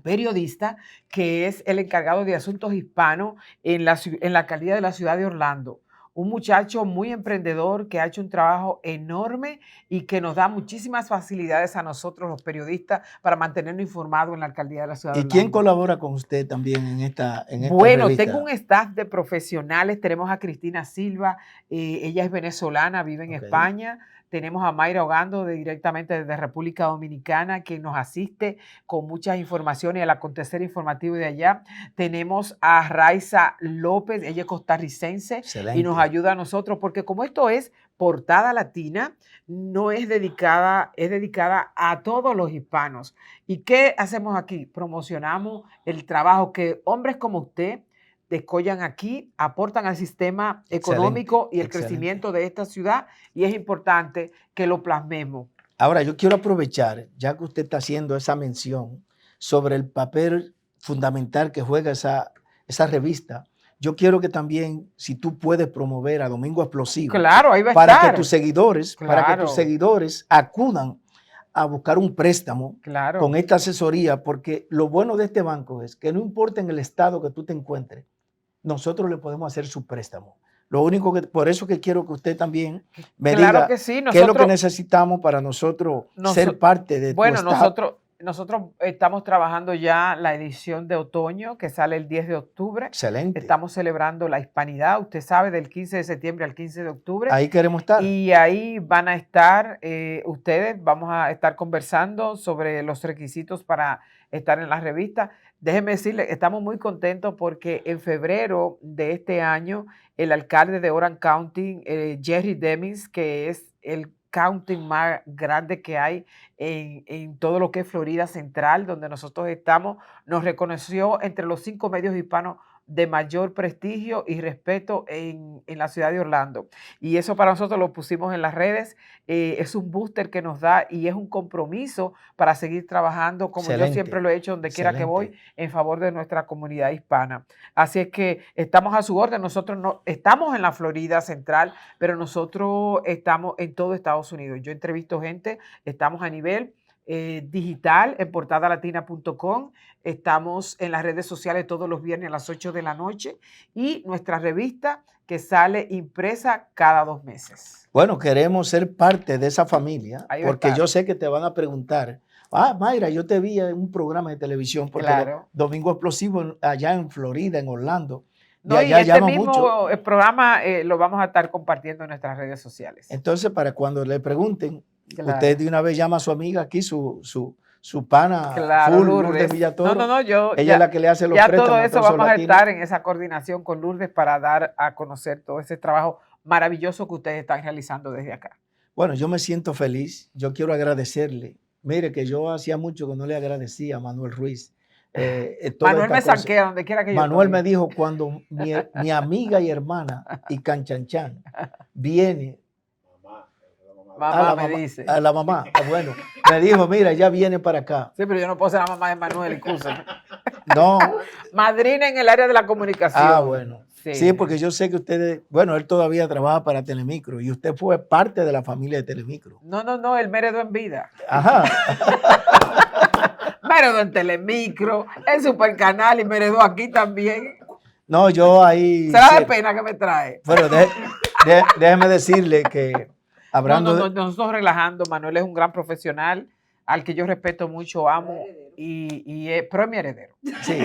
periodista que es el encargado de asuntos hispanos en la alcaldía de la ciudad de Orlando. Un muchacho muy emprendedor que ha hecho un trabajo enorme y que nos da muchísimas facilidades a nosotros los periodistas para mantenernos informados en la alcaldía de la ciudad de Orlando. ¿Y quién colabora con usted también en esta Bueno, revista? tengo un staff de profesionales. Tenemos a Cristina Silva, ella es venezolana, vive en España. Tenemos a Mayra Ogando directamente desde República Dominicana, que nos asiste con muchas informaciones al acontecer informativo de allá. Tenemos a Raiza López, ella es costarricense. Excelente. Y nos ayuda a nosotros, porque como esto es Portada Latina, no es dedicada, es dedicada a todos los hispanos. ¿Y qué hacemos aquí? Promocionamos el trabajo que hombres como usted descollan aquí, aportan al sistema económico y el crecimiento de esta ciudad, y es importante que lo plasmemos. Ahora, yo quiero aprovechar, ya que usted está haciendo esa mención sobre el papel fundamental que juega esa revista, yo quiero que también, si tú puedes promover a Domingo Explosivo, Claro, ahí va a para estar. que tus seguidores, para que Claro. tus seguidores acudan a buscar un préstamo Claro. con esta asesoría, porque lo bueno de este banco es que no importa en el estado que tú te encuentres, nosotros le podemos hacer su préstamo. Lo único que, por eso que quiero que usted también me Claro diga que sí, qué es lo que nosotros- necesitamos para nosotros ser parte de Bueno, tu staff. nosotros estamos trabajando ya la edición de otoño que sale el 10 de octubre. Excelente. Estamos celebrando la hispanidad, usted sabe, del 15 de septiembre al 15 de octubre. Ahí queremos estar. Y ahí van a estar ustedes, vamos a estar conversando sobre los requisitos para estar en la revista. Déjenme decirle, estamos muy contentos porque en febrero de este año, el alcalde de Orange County, Jerry Demings, que es el county más grande que hay en todo lo que es Florida Central, donde nosotros estamos, nos reconoció entre los 5 medios hispanos de mayor prestigio y respeto en la ciudad de Orlando. Y eso para nosotros lo pusimos en las redes. Es un booster que nos da y es un compromiso para seguir trabajando, como Excelente. yo siempre lo he hecho donde quiera que voy, Excelente. en favor de nuestra comunidad hispana. Así es que estamos a su orden. Nosotros no estamos en la Florida Central, pero nosotros estamos en todo Estados Unidos. Yo entrevisto gente, estamos a nivel digital en portadalatina.com. Estamos en las redes sociales todos los viernes a las 8 de la noche y nuestra revista que sale impresa cada 2 meses. Bueno, queremos ser parte de esa familia, Ahí va a porque estar. yo sé que te van a preguntar, Mayra, yo te vi en un programa de televisión, porque Claro. Domingo Explosivo allá en Florida, en Orlando, de No, y allá este llama mismo mucho. programa lo vamos a estar compartiendo en nuestras redes sociales. Entonces, para cuando le pregunten, Claro. usted de una vez llama a su amiga aquí, su pana Claro, full, Lourdes. Villatoro. No, yo Ella ya, es la que le hace los ya préstamos todo a eso todos esos vamos a latinos. estar en esa coordinación con Lourdes para dar a conocer todo ese trabajo maravilloso que ustedes están realizando desde acá. Bueno, yo me siento feliz. Yo quiero agradecerle. Mire que yo hacía mucho que no le agradecía a Manuel Ruiz. toda Manuel esta me cosa. zanquea donde quiera que yo Manuel estoy. me dijo cuando mi amiga y hermana y Canchanchan viene Mamá a me dice. a la mamá, bueno, me dijo, mira, ya viene para acá. Sí, pero yo no puedo ser la mamá de Manuel, excusa. No, Madrina en el área de la comunicación. bueno. Sí, porque yo sé que ustedes, bueno, él todavía trabaja para Telemicro y usted fue parte de la familia de Telemicro. No, él me heredó en vida. Ajá. Me heredó en Telemicro, en Supercanal y me heredó aquí también. No, yo ahí... Será de pena que me trae. Bueno, déjeme decirle que hablando No, nosotros relajando, Manuel es un gran profesional al que yo respeto mucho, amo pero es mi heredero. Sí,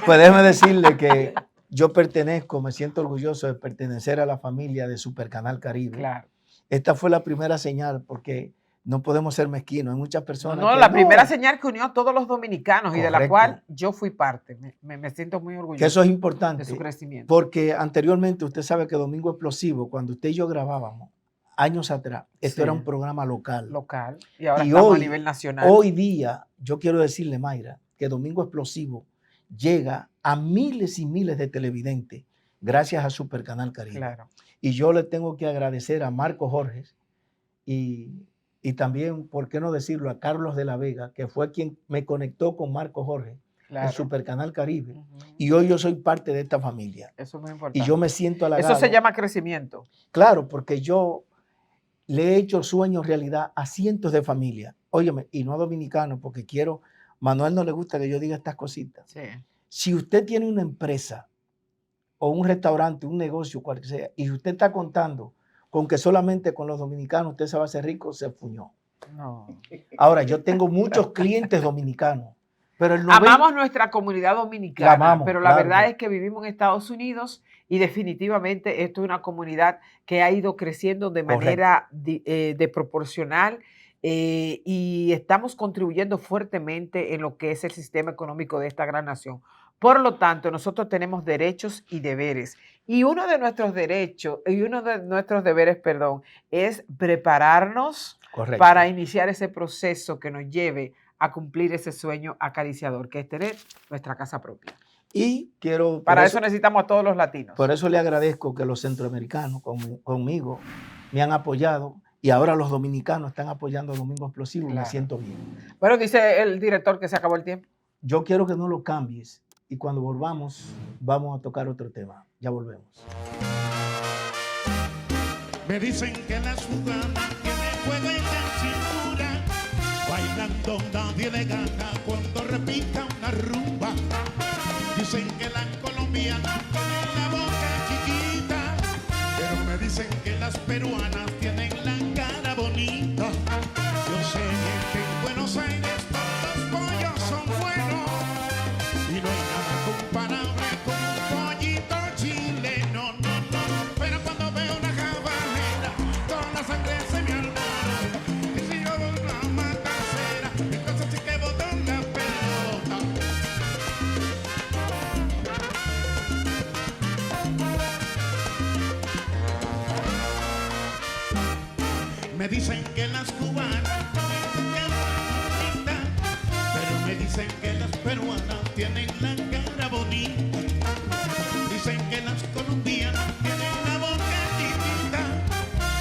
pues déjeme decirle que yo pertenezco, me siento orgulloso de pertenecer a la familia de Supercanal Caribe. Claro. Esta fue la primera señal porque no podemos ser mezquinos. Hay muchas personas No, que la primera señal que unió a todos los dominicanos y de la Correcto. cual yo fui parte. Me siento muy orgulloso que eso es de importante. su crecimiento. Porque anteriormente usted sabe que Domingo Explosivo, cuando usted y yo grabábamos, años atrás, esto Sí. era un programa local. Local. Y ahora Y estamos hoy- a nivel nacional. Hoy día, yo quiero decirle, Mayra, que Domingo Explosivo llega a miles y miles de televidentes gracias a Supercanal Caribe. Claro. Y yo le tengo que agradecer a Marco Jorges y también, ¿por qué no decirlo?, a Carlos de la Vega, que fue quien me conectó con Marco Jorges Claro. en Supercanal Caribe. Ujú. Y hoy yo soy parte de esta familia. Eso es muy importante. Y yo me siento halagado. Eso se llama crecimiento. Claro, porque yo le he hecho sueños realidad a cientos de familias. Óyeme, y no a dominicanos, porque quiero... Manuel no le gusta que yo diga estas cositas. Sí. Si usted tiene una empresa o un restaurante, un negocio, cual que sea, y usted está contando con que solamente con los dominicanos usted se va a hacer rico, se fuñó. No. Ahora, yo tengo muchos clientes dominicanos, pero el 90%... Amamos nuestra comunidad dominicana, La amamos, pero la claro. verdad es que vivimos en Estados Unidos y definitivamente esto es una comunidad que ha ido creciendo de Correcto. manera de proporcional y estamos contribuyendo fuertemente en lo que es el sistema económico de esta gran nación. Por lo tanto, nosotros tenemos derechos y deberes. Y uno de nuestros derechos y uno de nuestros deberes, es prepararnos Correcto. para iniciar ese proceso que nos lleve a cumplir ese sueño acariciador, que es tener nuestra casa propia. Y quiero... por Para eso necesitamos a todos los latinos. Por eso le agradezco que los centroamericanos conmigo me han apoyado y ahora los dominicanos están apoyando a Domingo Explosivo y me Claro. siento bien. Bueno, dice el director que se acabó el tiempo. Yo quiero que no lo cambies y cuando volvamos vamos a tocar otro tema. Ya volvemos. Me dicen que las juganas tienen fuego en la cintura, bailando nadie le gana cuando repita una rumba. Dicen que las colombianas tienen la boca chiquita, pero me dicen que las peruanas tienen la cara bonita. Yo sé que en Buenos Aires todos los pollos son buenos y no hay nada comparable con un pollito chileno, no, no. Pero cuando veo una habanera, toda la sangre se me alborota. Y si yo doy una matacera, entonces sí que botan la pelota. Me dicen que las cubanas tienen la cara bonita, pero me dicen que las peruanas tienen la cara bonita. Dicen que las colombianas tienen la boca chiquita,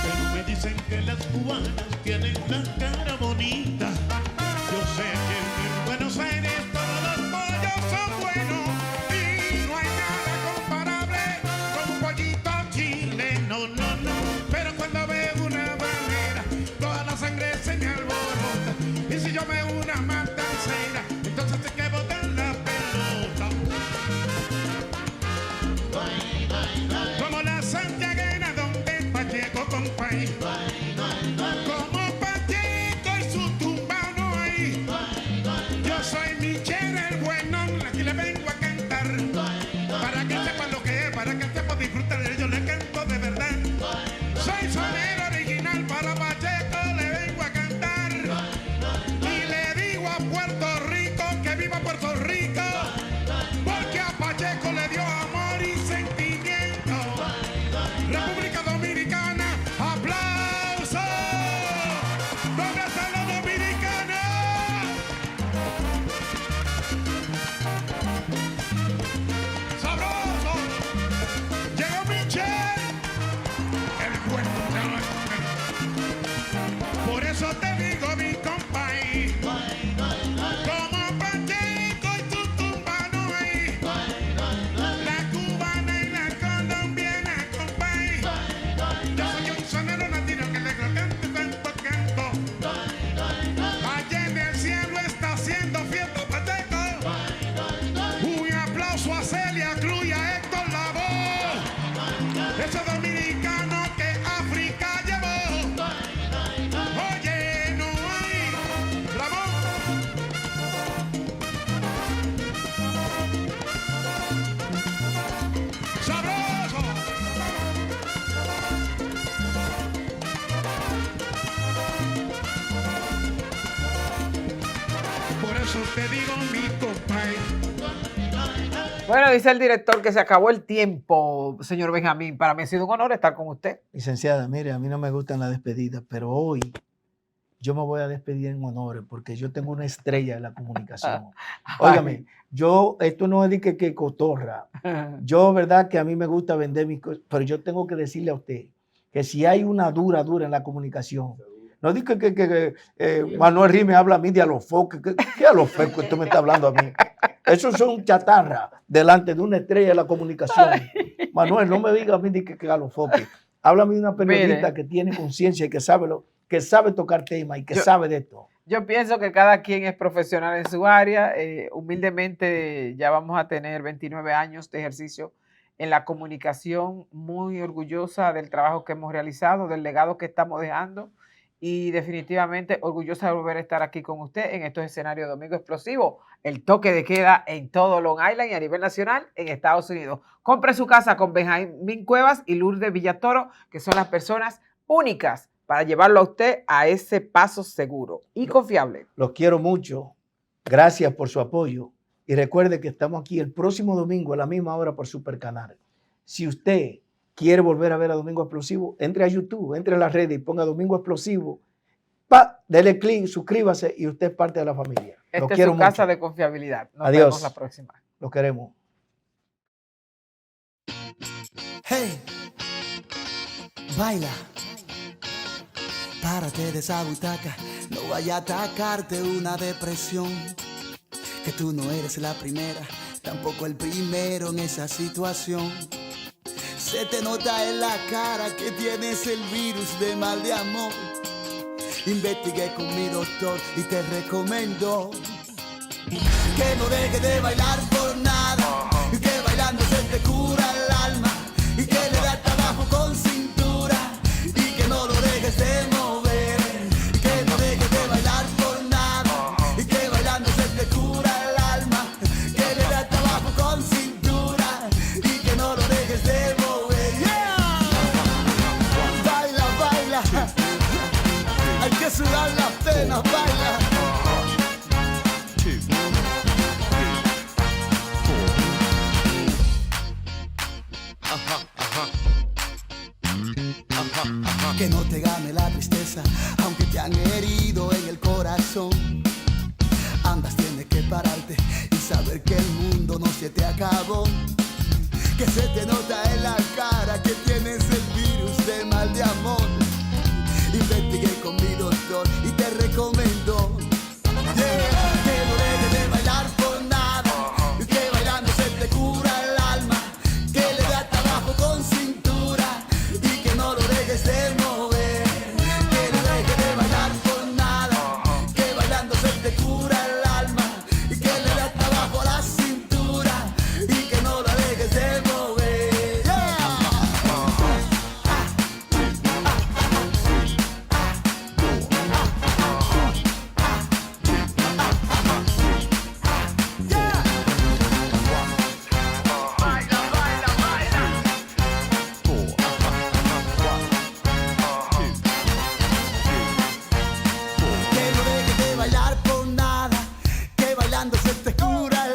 pero me dicen que las cubanas tienen la cara bonita. Yo sé que en Buenos Aires todos los pollos son buenos y no hay nada comparable con un pollito chileno, no, no. Pero cuando veo una bandera, toda la sangre se me alborota. Y si yo veo una matancera, entonces sé que botan la pelota. Como la santiaguera donde Pacheco compay, como Pacheco y su tumba no hay. Yo soy Michelle el bueno, aquí le vengo a cantar, para que sepan lo que es, para que el tiempo disfrute de ello, le canto de verdad. Soy sonero original, para Pacheco le vengo a cantar, y le digo a Puerto Rico que viva Puerto Rico, porque a Pacheco le dio amor y sentimiento. República Dominicana, aplausos. ¿Dónde están los dominicanos? Sabroso. Llegó Michelle, el bueno. Por eso te digo, mi compay, como Pacheco y su tumba no hay. La cubana y la colombiana, compay. Yo soy un sonero latino que le canto. Allá en el cielo está haciendo fiesta Pacheco. Un aplauso a Celia Cruz y a Héctor Lavoe, ese dominicano que África llevó. Oye, no hay Ramón. Sabroso. Por eso te digo, mi compay. Bueno, dice el director que se acabó el tiempo, señor Benjamín. Para mí ha sido un honor estar con usted. Licenciada, mire, a mí no me gustan las despedidas, pero hoy yo me voy a despedir en honores porque yo tengo una estrella en la comunicación. Óigame, esto no es de que cotorra. Yo, verdad, que a mí me gusta vender mis cosas, pero yo tengo que decirle a usted que si hay una dura en la comunicación, no diga que Manuel Rimes habla a mí de alofoque. ¿Qué alofoque usted me está hablando a mí? Esos son chatarra delante de una estrella de la comunicación. Manuel, no me diga a mí de que alofoque. Háblame de una periodista Mire, que tiene conciencia y que sabe tocar temas y que sabe de esto. yo pienso que cada quien es profesional en su área. Humildemente ya vamos a tener 29 años de ejercicio en la comunicación, muy orgullosa del trabajo que hemos realizado, del legado que estamos dejando y definitivamente orgullosa de volver a estar aquí con usted en estos escenarios de Domingo Explosivo, el toque de queda en todo Long Island y a nivel nacional en Estados Unidos. Compre su casa con Benjamín Cuevas y Lourdes Villatoro, que son las personas únicas para llevarlo a usted a ese paso seguro y confiable. Los quiero mucho. Gracias por su apoyo. Y recuerde que estamos aquí el próximo domingo a la misma hora por Supercanal. Si usted quiere volver a ver a Domingo Explosivo, entre a YouTube, entre a las redes y ponga Domingo Explosivo. Dele clic, suscríbase y usted es parte de la familia. Esta es su casa de confiabilidad. Nos vemos la próxima. Los queremos. Hey, baila. Párate de esa butaca, no vaya a atacarte una depresión. Que tú no eres la primera, tampoco el primero en esa situación. Se te nota en la cara que tienes el virus de mal de amor. Investigué con mi doctor y te recomiendo que no dejes de bailar por nada, y que bailando se te cura el alma, y que le das trabajo con cintura, y que no lo dejes de mover, y que no dejes de bailar por nada, y que bailando se te cura el alma, que le das trabajo con cintura, y que no lo dejes de mover. Yeah. Baila, baila, hay que sudar las penas, baila. Que no te gane la tristeza, aunque te han herido en el corazón. Andas, tienes que pararte y saber que el mundo no se te acabó. Que se te nota en la cara que tienes el virus de mal de amor. Investigué con mi doctor y te recomiendo que no dejes de bailar por nada, que bailando se te cura el alma, que le das trabajo con cintura y que no lo dejes de mover, que no dejes de bailar por nada, que bailando se te cura el alma y que le das trabajo a la cintura y que no lo dejes de mover. Yeah. Que no dejes de bailar por nada, que bailando se te cura el